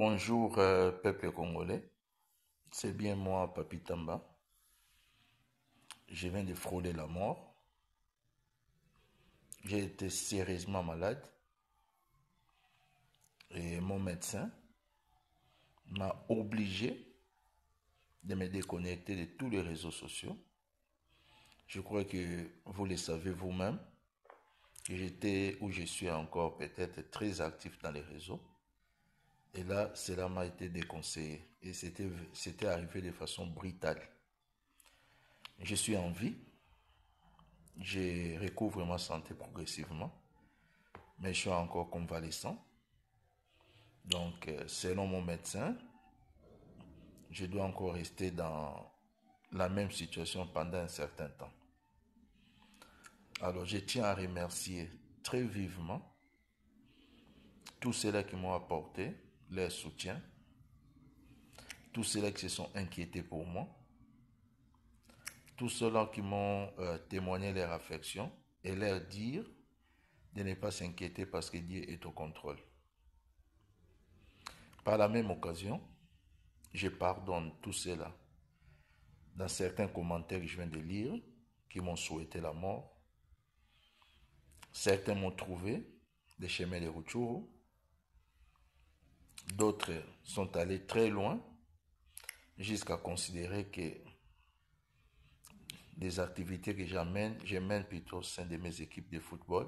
Bonjour peuple congolais, c'est bien moi Papi Tamba. Je viens de frôler la mort. J'ai été sérieusement malade et mon médecin m'a obligé de me déconnecter de tous les réseaux sociaux. Je crois que vous le savez vous-même, que j'étais ou je suis encore peut-être très actif dans les réseaux. Et là, cela m'a été déconseillé. Et c'était arrivé de façon brutale. Je suis en vie. Je recouvre ma santé progressivement. Mais je suis encore convalescent. Donc, selon mon médecin, je dois encore rester dans la même situation pendant un certain temps. Alors, je tiens à remercier très vivement tous ceux-là qui m'ont apporté leur soutien, tous ceux-là qui se sont inquiétés pour moi, tous ceux-là qui m'ont témoigné leur affection et leur dire de ne pas s'inquiéter parce que Dieu est au contrôle. Par la même occasion, je pardonne tous ceux-là dans certains commentaires que je viens de lire qui m'ont souhaité la mort. Certains m'ont trouvé des chemins de Rutshuru. D'autres sont allés très loin jusqu'à considérer que des activités que je mène plutôt au sein de mes équipes de football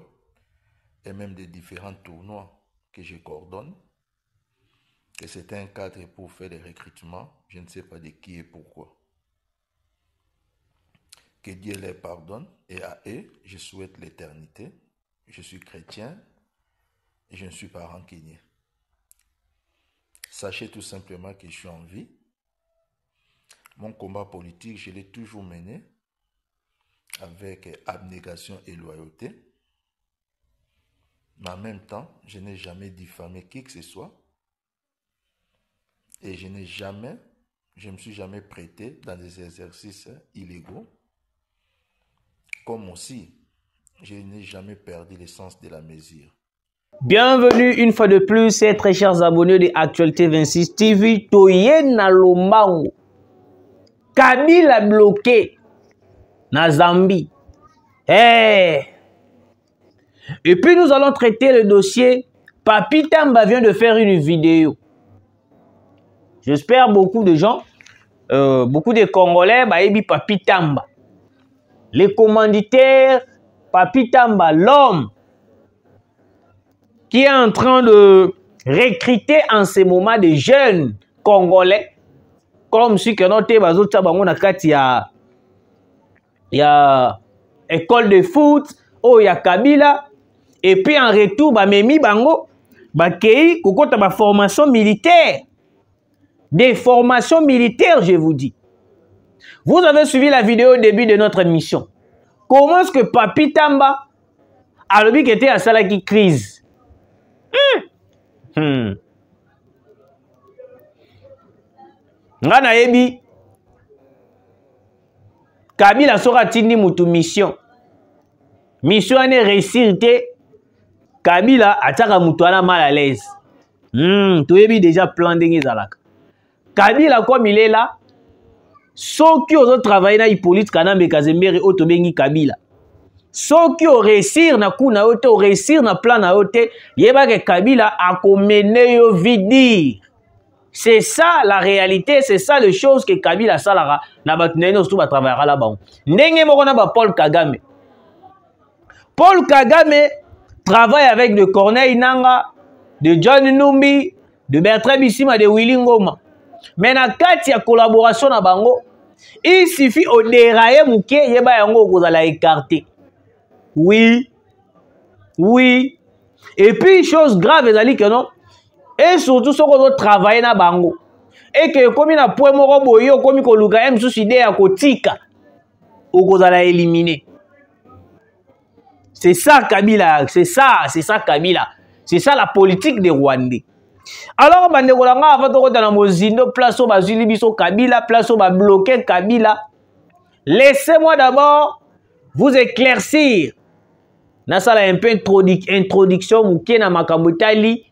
et même des différents tournois que je coordonne, que c'est un cadre pour faire des recrutements, je ne sais pas de qui et pourquoi. Que Dieu les pardonne et à eux, je souhaite l'éternité. Je suis chrétien et je ne suis pas rancunier. Sachez tout simplement que je suis en vie. Mon combat politique, je l'ai toujours mené avec abnégation et loyauté. Mais en même temps, je n'ai jamais diffamé qui que ce soit. Et je me suis jamais prêté dans des exercices illégaux. Comme aussi, je n'ai jamais perdu le sens de la mesure. Bienvenue une fois de plus, très chers abonnés de Actualité 26 TV. Toyena Lombango. Kabila bloqué na Zambie. Et puis nous allons traiter le dossier. Papi Tamba vient de faire une vidéo. J'espère beaucoup de gens, beaucoup de Congolais, baebi Papi Tamba. Les commanditaires, Papi Tamba, l'homme qui est en train de recruter en ce moment des jeunes Congolais, comme si que notre bazota bango na kati ya école de foot, oh ya Kabila, et puis en retour memi bango bakei kokota ba formation militaire, des formations militaires, je vous dis. Vous avez suivi la vidéo au début de notre émission. Comment est-ce que Papi Tamba a le qui était à Salaki crise? Nga na yebi Kabila sera tindi mutu mission. Mission ane réussir te Kabila ataka mutu ana mal à l'aise. Tu yebi déjà plan ndenge zalaka. Kabila comme il est là, ceux qui ont travaillé na Hippolyte Kanambe Kazembere otobengi Kabila. Ceux qui ont réussi na kuna ote, réussir na plan na ote, yeba que Kabila a commené yo vidi. C'est ça la réalité, c'est ça les choses que Kabila salara na batunene surtout ba travaillera là-bas. Ndenge moko na ba Paul Kagame. Paul Kagame travaille avec de Corneille Nanga, de John Numbi, de Bertrand Bissima, de Willy Ngoma. Mais na kati ya collaboration na bango, il suffit au dérailler mouke yeba yango kozala écarté. Oui. Oui. Et puis chose grave ezali que non. Et surtout ce qu'on doit travailler na bango. Et que comme na point moko boye comme ko luka em sous idée ya kotika okozala éliminer. C'est ça Kabila, c'est ça Kabila. C'est ça la politique des Rwandais. Alors, bandeko langa avant de dans mozindo place au bazili biso Kabila, place au ba bloquer Kabila. Laissez-moi d'abord vous éclaircir. Na sala un peu introduction muke na makambo tali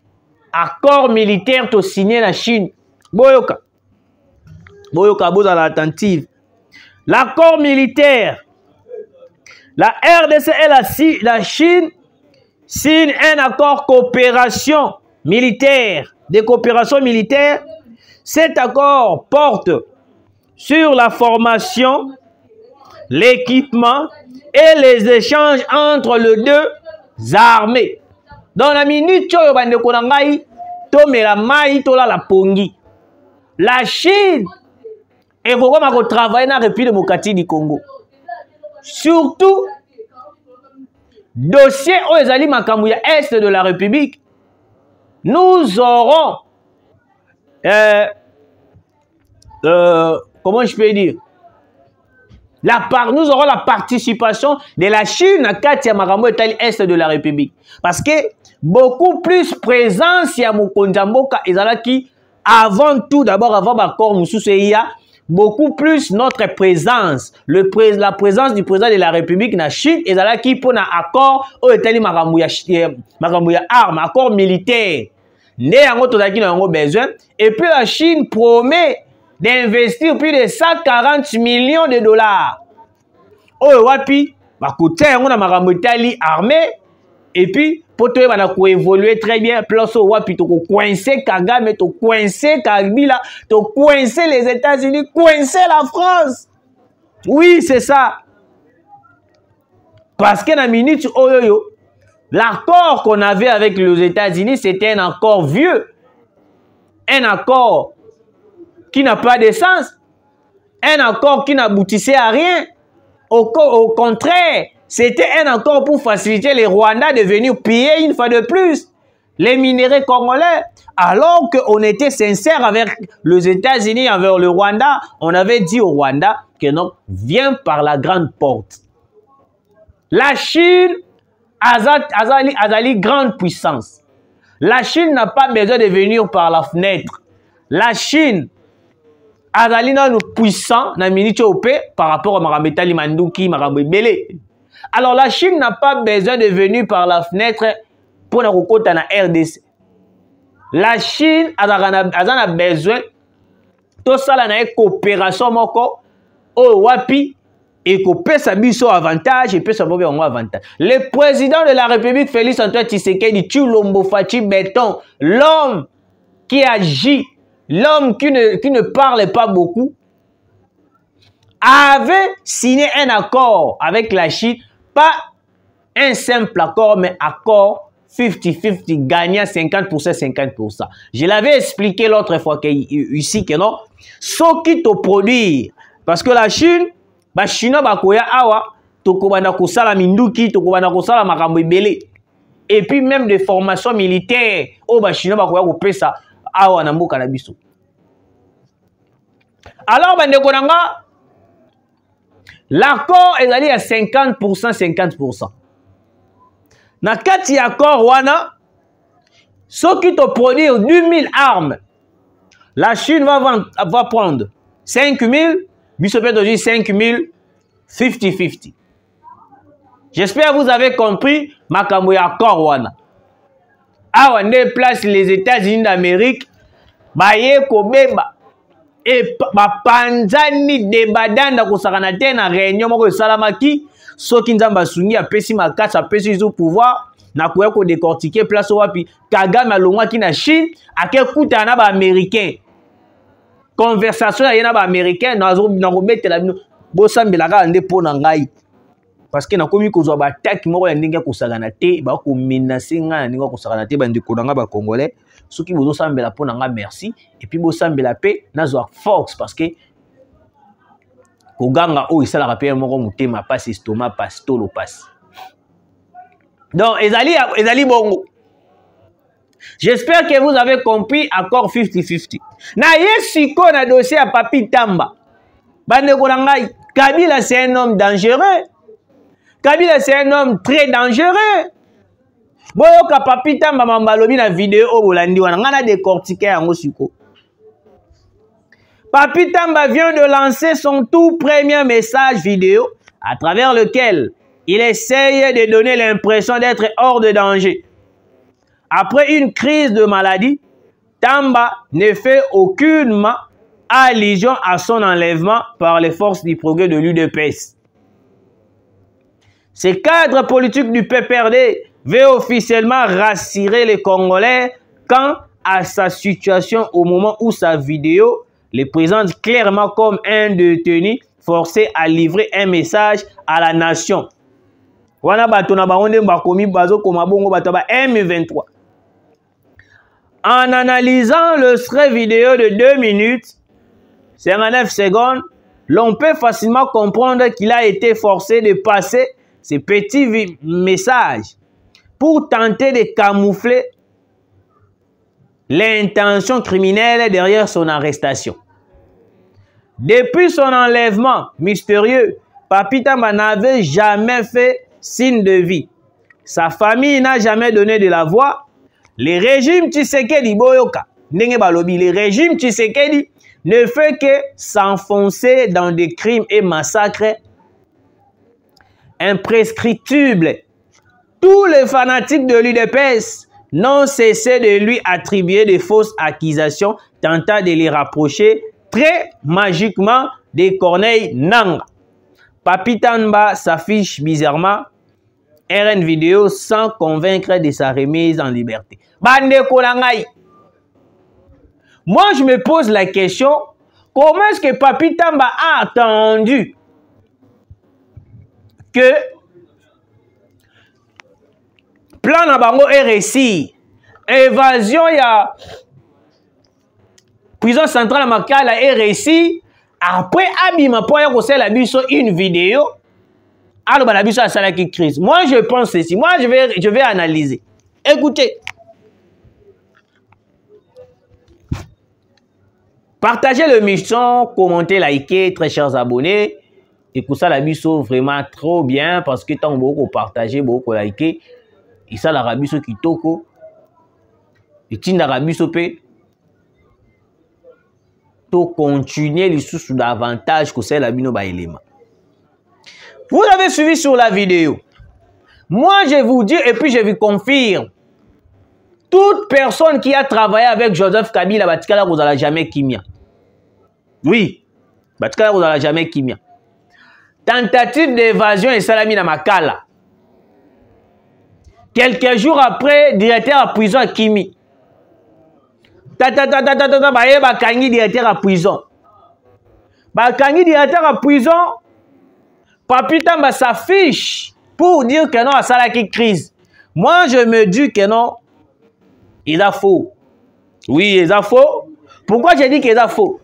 accord militaire to signé la Chine. Boyoka. Boyoka, boza la attentive. L'accord militaire. La RDC et la Chine signent un accord coopération militaire. Des coopérations militaires. Cet accord porte sur la formation, l'équipement et les échanges entre les deux armées. Dans la minute, la Chine est vraiment travailler dans la République démocratique du Congo. Surtout, dossier aux Ezali Makamouya Est de la République, nous aurons, comment je peux dire, nous aurons la participation de la Chine à Katia Makamou Est de la République. Parce que beaucoup plus présence à Mukondamboka Ezalaki, avant tout, d'abord avant l'accord Moussouseya, beaucoup plus notre présence, la présence du président de la République na Chine Ezalaki pour un accord au Etali Makamouya armes, accord militaire. Besoin. Et puis la Chine promet d'investir plus de 140 millions de dollars. Oh, wapi, on a Makamouitali armée. Et puis, pour te évoluer très bien, plus wapi, tu coincer Kagame, tu coincer Kabila, tu coincer les États-Unis, coincer la France. Oui, c'est ça. Parce que la minute, l'accord qu'on avait avec les États-Unis, c'était un accord vieux. Un accord qui n'a pas de sens. Un accord qui n'aboutissait à rien. Au contraire, c'était un accord pour faciliter les Rwandais de venir piller une fois de plus les minéraux congolais. Alors qu'on était sincère avec les États-Unis, envers le Rwanda, on avait dit au Rwanda que non, viens par la grande porte. La Chine Azali grande puissance. La Chine n'a pas besoin de venir par la fenêtre. La Chine Azali non puissant na minute par rapport à Marametali Manduki, Marabebele. Alors la Chine n'a pas besoin de venir par la fenêtre pour na kokota na RDC. La Chine a besoin to sala na coopération moko o wapi et qu'on peut s'abuser avantage et peut s'abuser avantage. Le président de la République, Félix Antoine Tshisekedi Tshilombo Fachi Béton, l'homme qui agit, l'homme qui ne parle pas beaucoup, avait signé un accord avec la Chine, pas un simple accord, mais accord 50-50, gagnant 50%, 50%. Je l'avais expliqué l'autre fois ici que non, ce qui te produit, parce que la Chine, ba Chinois bakoya awa tokobana kosala minduki tokobana kosala makambo ebele et puis même des formations militaires o ba Chinois bakoya kopesa awa na mboka na biso. Alors bandeko nanga l'accord ezali à 50% 50%. Na kati accord wana ce qui te produire 2000 armes, la Chine va prendre 5000 Bissopé d'aujourd'hui 5000, 50-50. J'espère que vous avez compris makambo ya accord wana. Awa ne place les États-Unis d'Amérique baye kobeba et ba panzani de badanda kosakana te na réunion moko salamaki soki nzamba sungi apesi makasa apesi izo pouvoir na koya ko décortiquer place wapi Kagame alongwa ki na Chine akekuta na ba américain. Conversation ya ba américain na remettre la bosambela ka ndé pona ngai parce que na komi kozwa ba attaque moko ya ndenge ko sagana te ba ko menacer nga ndenge ko sagana te ba ndeko na nga ba congolais soki bozo sambela pona nga merci et puis bosambela pe nazwa force parce que koganga o isala rappeler moko mutema passe estomac passe tolo passe donc ezali bongo. J'espère que vous avez compris accord 50-50. Na yesiko na dossier à Papi Tamba. Bandeko na ngai, Kabila c'est un homme dangereux. Kabila c'est un homme très dangereux. Boyoka Papi Tamba mambalobi na vidéo o bolandi wana ngana décortiquer yango siko. Papi Tamba vient de lancer son tout premier message vidéo à travers lequel il essaye de donner l'impression d'être hors de danger. Après une crise de maladie, Tamba ne fait aucunement allusion à son enlèvement par les forces du progrès de l'UDPS. Ce cadre politique du PPRD veut officiellement rassurer les Congolais quant à sa situation au moment où sa vidéo le présente clairement comme un détenu forcé à livrer un message à la nation. En analysant le extrait vidéo de 2 minutes, 59 secondes, l'on peut facilement comprendre qu'il a été forcé de passer ces petits messages pour tenter de camoufler l'intention criminelle derrière son arrestation. Depuis son enlèvement mystérieux, Papi Tamba n'avait jamais fait signe de vie. Sa famille n'a jamais donné de la voix. Le régime Tshisekedi Boyoka, le régime Tshisekedi ne fait que s'enfoncer dans des crimes et massacres imprescriptibles. Tous les fanatiques de l'UDPS n'ont cessé de lui attribuer de fausses accusations, tentant de les rapprocher très magiquement de Corneille Nangaa. Papi Tamba s'affiche bizarrement RN vidéo sans convaincre de sa remise en liberté. Moi, je me pose la question, comment est-ce que Papi Tamba a attendu que plan na bango RSI, évasion ya prison centrale à Makala RSI, après abima po ya kosala biso une vidéo, alors la biso a salaki crise. Moi je pense ceci, moi je vais analyser. Écoutez. Partagez le mission, commentez, likez, très chers abonnés. Et pour ça la biso vraiment trop bien parce que tant beaucoup partager, beaucoup liker. Et ça, la rabiso qui toko. Et tinda rabiso pe. To continuer les sous davantage que c'est la bino ba élément. Vous avez suivi sur la vidéo. Moi, je vous dis et puis je vous confirme. Toute personne qui a travaillé avec Joseph Kabila, Batikala, vous n'allez jamais kimia. Oui. Batikala, vous n'allez jamais kimia. Tentative d'évasion et salami na Makala. Quelques jours après, directeur à prison à Kimi. Bakangi directeur à prison. Bakangi directeur à prison. Papi Tamba s'affiche pour dire que non, à Salaki crise. Moi, je me dis que non, il a faux. Oui, il a faux. Pourquoi j'ai dit qu'il a faux?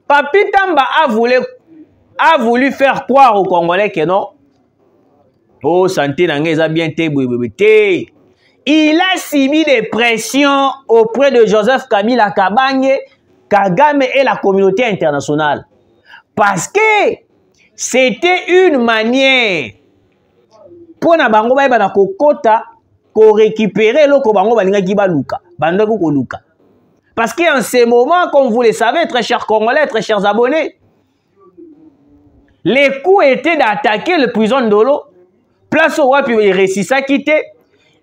Papi Tamba a voulu faire croire aux Congolais que non. Oh, santé n'a bien té. Il a subi des pressions auprès de Joseph Kabila Kabange, Kagame et la communauté internationale. Parce que c'était une manière pour na bango ba na kokota ko récupérer loko bango balinga ki baluka. Bandako ko luka. Parce qu'en ces moments, comme vous le savez, très chers Congolais, très chers abonnés, les coups étaient d'attaquer le prison d'Olo. Place au Wapi Resissa quitté.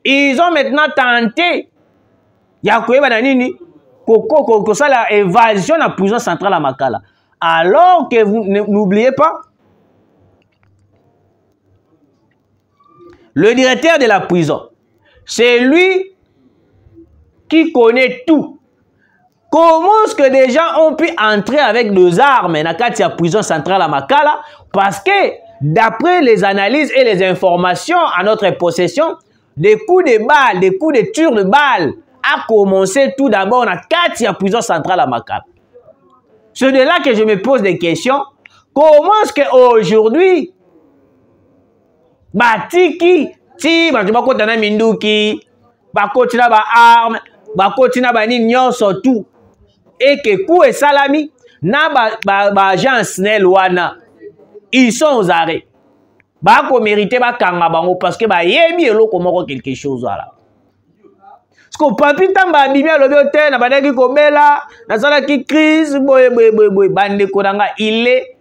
Ils ont maintenant tenté. Yakoye bananini. Koko ça la évasion à la prison centrale à Makala. Alors que vous n'oubliez pas, le directeur de la prison, c'est lui qui connaît tout. Comment est-ce que des gens ont pu entrer avec des armes dans la prison centrale à Makala? Parce que d'après les analyses et les informations à notre possession, des coups de balles, des coups de tir de balles a commencé tout d'abord dans la prison centrale à Makala. C'est de là que je me pose des questions. Comment est-ce qu'aujourd'hui, Batiki, si, Bakotana Minduki, Bakotina ba arme, Bakotina ba nignon surtout, et que Kou et Salami, na ba agence Nelwana, ils sont aux arrêts. Bako mérité ba kanga bango parce que ba yebi elo komoko quelque chose là. Parce que Papi Tamba bimia lobi hotel na badaki kobela, na sala ki crise boy bande konanga, il est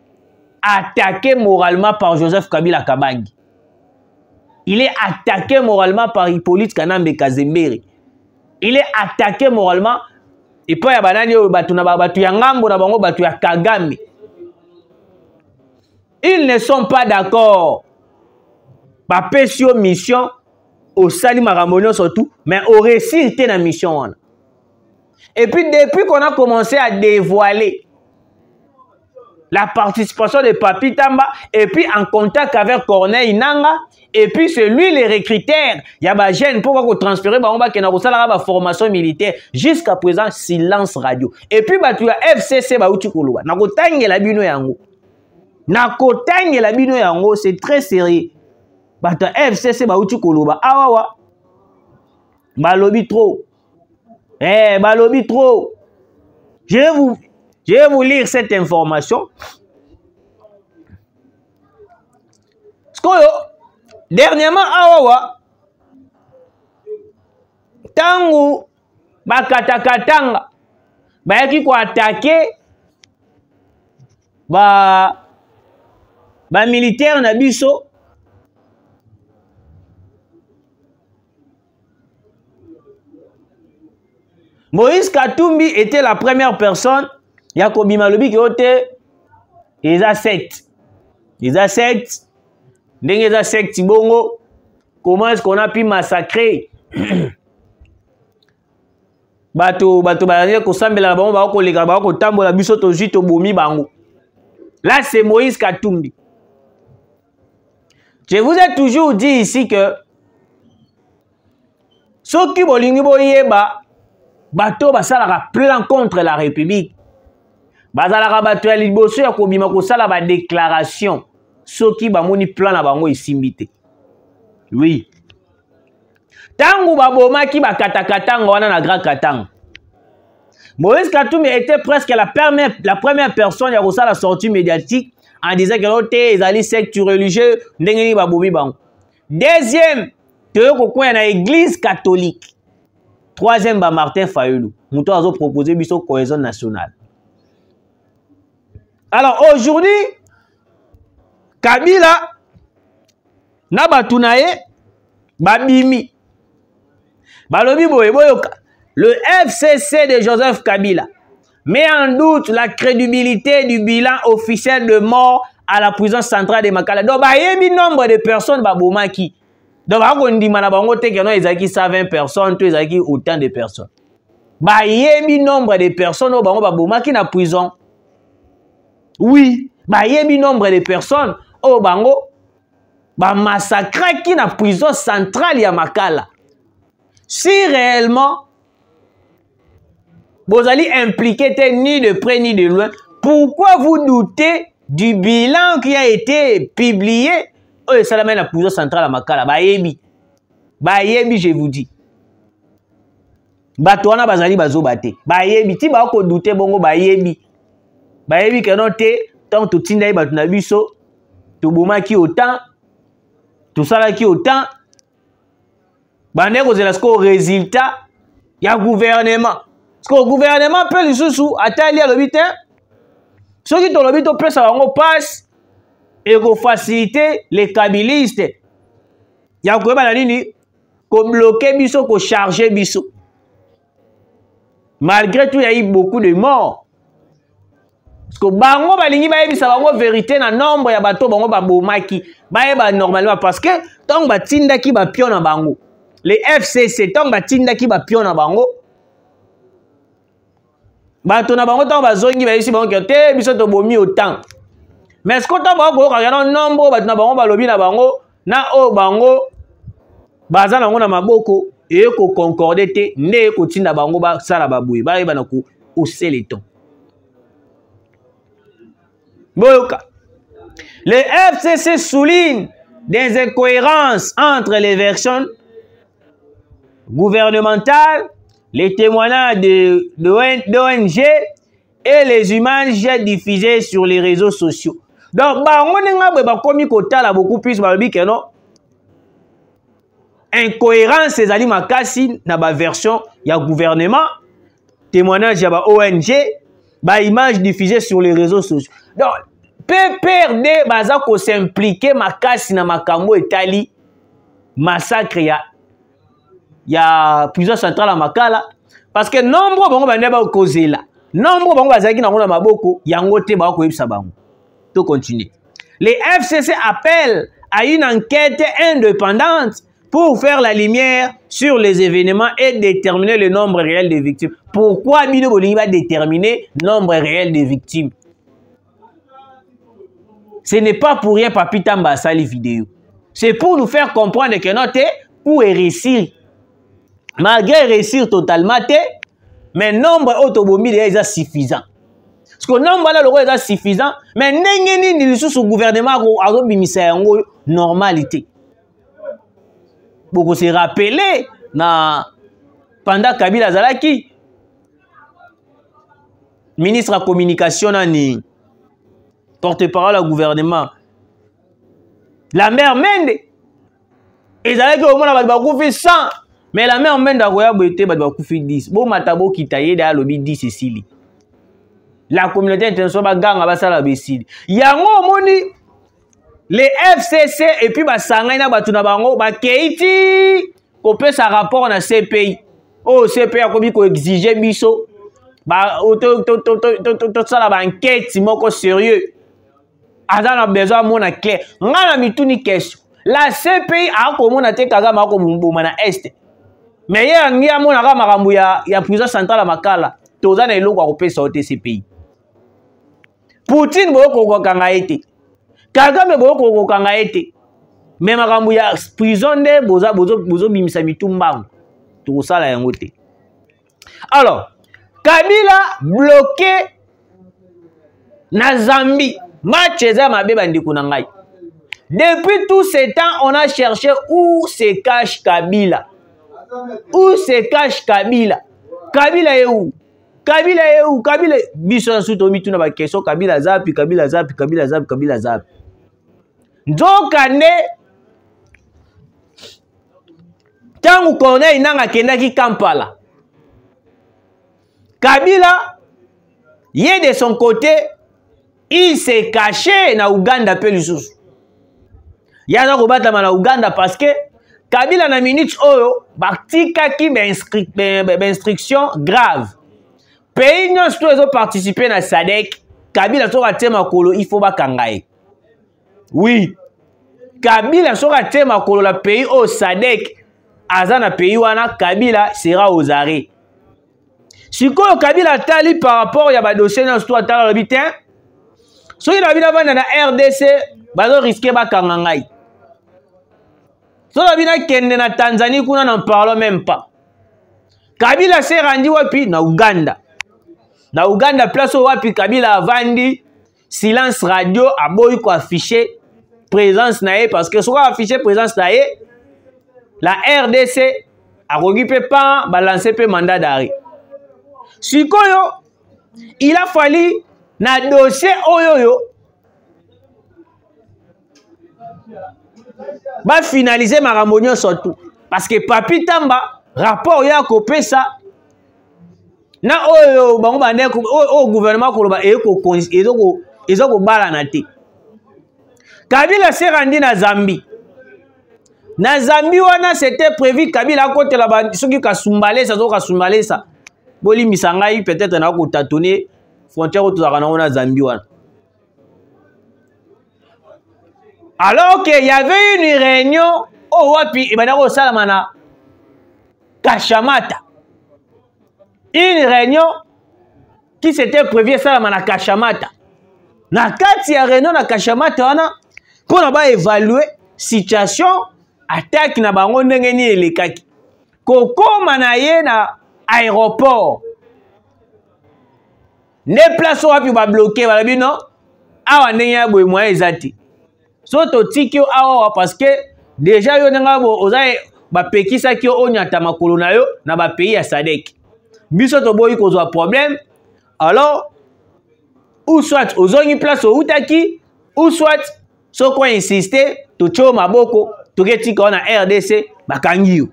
attaqué moralement par Joseph Kabila Kabange. il est attaqué moralement par Hippolyte Kanambe Kazembere. Il est attaqué moralement. Et puis, il y a des Kagame. Ils ne sont pas d'accord. Pas sur mission au Sali Maramonio surtout, mais au récit de la mission. Et puis, depuis qu'on a commencé à dévoiler la participation de Papi Tamba, et puis en contact avec Corneille Nanga, et puis c'est lui le recruteur. Il y a des jeunes pour transférer la formation militaire. Jusqu'à présent, silence radio. Et puis, tu as FCC, c'est très sérieux. FCC, balobi trop. Balobi trop. Je vais vous lire cette information. Dernièrement, tangu bakatakatanga bayaki ko attaquer ba militaire na biso Moïse Katumbi était la première personne. Yakobi Malobi qui était les secte. Les secte. Les secte bongo. Comment est-ce qu'on a pu massacrer? Bato ko sambela bango ba ko lega ba ko tambola biso to jito bomi bango. Là c'est Moïse Katumbi. Je vous ai toujours dit ici que ceux qui bolingi boyeba bato basalaka plan contre la République. Bazalaka bato ya liboso ya kobima kosala ba déclaration soki bamoni plan na bango esimbite. Oui. Tangu babomaki bakatakatanga wana na Grand Katanga. Moïse Katumbi était presque la première personne à la sortie médiatique en disant que l'autre est allé secte religieux ndengeni babomi bango. Deuxième, il y a l'église catholique. Troisième, Martin Fayulu. Nous avons proposé une cohésion nationale. Alors aujourd'hui, Kabila, Nabatunaye, Babimi, Balobi Boyoka, le FCC de Joseph Kabila met en doute la crédibilité du bilan officiel de mort à la prison centrale de Makala. Donc, il y a un nombre de personnes qui donc, on dit que y 120 personnes, il y a autant de personnes. Il y a un nombre de personnes qui sont en prison. Oui, il y a un nombre de personnes qui sont massacrées dans la prison centrale de Makala. Si réellement, vous allez impliquer ni de près ni de loin, pourquoi vous doutez du bilan qui a été publié? Oh, ça la prison centrale à Makala. Bayebi, je vous dis. Batouana bazali bazobate. Bayebi, ti ba ko douter bongo bayebi. Bayebi que non te tant tout tinda batuna biso, to boma ki autant, tout ça là qui autant. Bande ko zela sko résultat ya gouvernement. Parce que le gouvernement peut le sous atali à l'obité. Ceux qui ont l'obité peut savoir passe et faciliter les kabilistes. Il y a quoi banani ko bloquer biso, ko charger biso. Malgré tout, il y a eu beaucoup de morts. Parce que bango balingi ba yebisa bango vérité na nombre ya bato bango ba bomaki. Ba yeba normalement parce que tant ba tinda ki ba pion na bango. Les FCC tant ba tinda ki ba pion na bango. Bato na bango tant bazongi ba yisi bango te biso to bomi autant. Mais ce que tant bango ka yana nombre bato na bango balobi na bango na o bango baza nango na maboko et ko concorder te ne ko tinda bango ba sala baboué ba yeba na ko hausser les tons. Boyoka. Le FCC souligne des incohérences entre les versions gouvernementales, les témoignages d'ONG et les images diffusées sur les réseaux sociaux. Donc, beaucoup plus incohérence, c'est ali makasi na ba version ya gouvernement, témoignage ya ba ONG, ba images diffusées sur les réseaux sociaux. Donc, PPRD baza ko s'impliquer makasi na makambo etali massacre ya prison centrale à Makala parce que nombre bango bande ba kozela nombre bango bazaki na ngona maboko yango te ba ko yebisa bango to continuer. Les FCC appellent à une enquête indépendante pour faire la lumière sur les événements et déterminer le nombre réel de victimes. Pourquoi Bino Bolingi va déterminer le nombre réel de victimes? Ce n'est pas pour rien Papi Tamba sali vidéo. C'est pour nous faire comprendre que notre pour réussir. Malgré réussir totalement, mais le nombre autobomi est suffisant. Parce que le nombre est suffisant, mais n'est pas sous gouvernement a une normalité. Beaucoup se rappelé pendant Kabila Zalaki, ministre de la communication, porte-parole au gouvernement, la mère Mende, et Zalaki au moins a fait 100. Mais la mère Mende a fait 10. Bon, matabo qui taillé dans le 10 Cécilie. La communauté internationale gang a basala besili. Yango moni les FCC et puis basanga na batuna bango ba keiti ko pesa rapport na CPI. Oh CPI a kobi ko exiger biso ba to sala ba enquête moko sérieux. Azana besoin mona clair. Ngana mituni question. La CPI a ko mona te kagama ko mboma na est. Mais hier ngia mona ka makambu ya prison centrale à Makala. Tozana eloko ko pesa au CPI. Poutine boko kanga ete. Kagame boko kanga ete. Mais makambu ya prison de bozo bimisa mitumbango. To sala yango te. Alors, Kabila bloqué na Zambie. Match eza mabe bandiko na ngai. Depuis tout ce temps, on a cherché où se cache Kabila. Où se cache Kabila? Kabila est où? Kabila est où? Kabila biso suto mituna ba question Kabila zapi Kabila zapi Kabila zapi Kabila zapi. Nzokane tangu kone inanga kendaki Kampala. Kabila yé de son côté il s'est caché na Uganda pe lisusu. Yaza ko batama na Uganda parce que Kabila na minute oyo batika ki instruction grave. Pays non sto ezo participer na SADC. Kabila soka tema kolo il faut bakangaye. Oui. Kabila soka tema kolo la pays au SADC. Azana pays wana Kabila sera aux arrêts. Sikoyo Kabila tali par rapport ya ba dossier non sto atala le bitin. So il a bien vendre na RDC bazo risquer bakangaye. So la bina kende na Tanzanie kuna n'en parlons même pas. Kabila s'est rendu wapi na Uganda. Na Uganda place wapi Kabila a vendu silence radio a boy ko afficher présence nae parce que soit afficher présence nae la RDC a occupé pas balancer pe mandat d'arrêt. Sikoyo il a fallu na dossier oyoyo ba finaliser maramonio surtout parce que Papi Tamba rapport ya kopesa na oyo bango bande au gouvernement koloba ezoko bala na te. Kabila s'est rendu na Zambie. Na Zambie wana c'était prévu Kabila côté là soki kasumbalesa zo kasumbalesa boli misangai peut-être na ko tâtonner frontière to zakana na Zambie wana. Alors qu'il y avait une réunion au wapi ibanako salamana Kashamata. Une réunion qui s'était prévue salamana Kashamata. Na kati ya réunion na Kashamata wana pour na ba évaluer situation attaque na bango ndenge ni elekaki. Kokoma na ye na aéroport. Ne place wapi ba bloquer ba bino awa ndenge ya boy moyen ezati. Soto tiki awa parce que déjà yo nenga bo ozaye ba pekisa ki onyata makolo na yo na ba pays ya SADC. Biso to boyi kozwa problème. Alors ou soit ozongi place au utaki ou soit soko insister to cho maboko to ketika na RDC bakangi yo.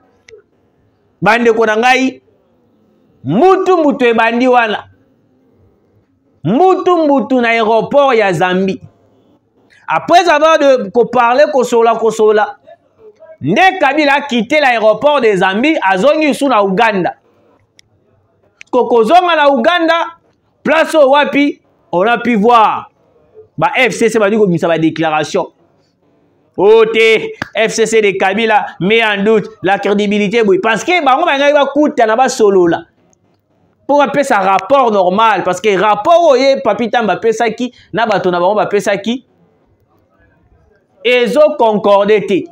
Bande ko na ngai mutu ebandi wana. Mutu na aéroport ya Zambie. Après avoir de parler kosola Nde Kabila a quitté l'aéroport de Zambie, azongi sous na Uganda. Kokozonga na Uganda, place au wapi, on a pu voir. Bah FCC va dire que ça va déclaration. Ote, FCC de Kabila met en doute la crédibilité. Parce que bah on va coûter na ba solo là. Pour appeler ça rapport normal. Parce que rapport oye papita mba pesa ki, na bato na ba pesa ki. Ezo concordé.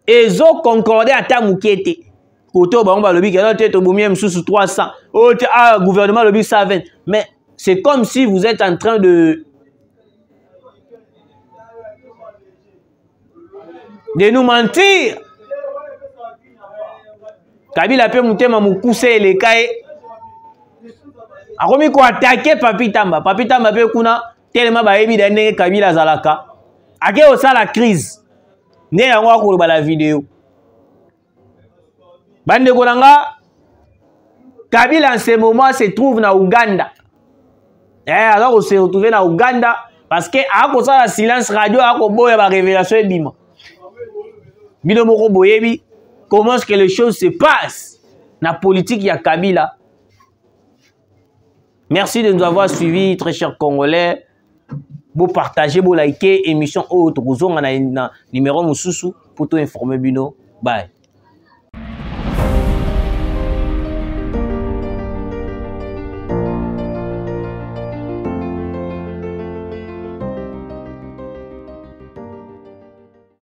Ezo concordé à ta moukete. Koto ba on va lobi que tête au boumiem sous 300. Ote ah gouvernement lobi 120. Mais c'est comme si vous êtes en train de nous mentir. Kabila pe mutema mukuse le kai. Akomi ko attaquer Papi Tamba. Papi Tamba pe kuna tellement ba yebi ndenge Kabila zalaka. Ake osa la crise. Ne yango ko ba la vidéo. Bande kolanga Kabila en ce moment se trouve na Uganda. Alors on se retrouve na Uganda parce que a ko sa silence radio a ko boya ba révélation ebima. Bino moko boyebi comment est-ce que les choses se passent dans la politique ya Kabila. Merci de nous avoir suivis, très chers Congolais. Vous partagez, vous likez, émission autre, vous avez un numéro pour tout informer bino. Bye.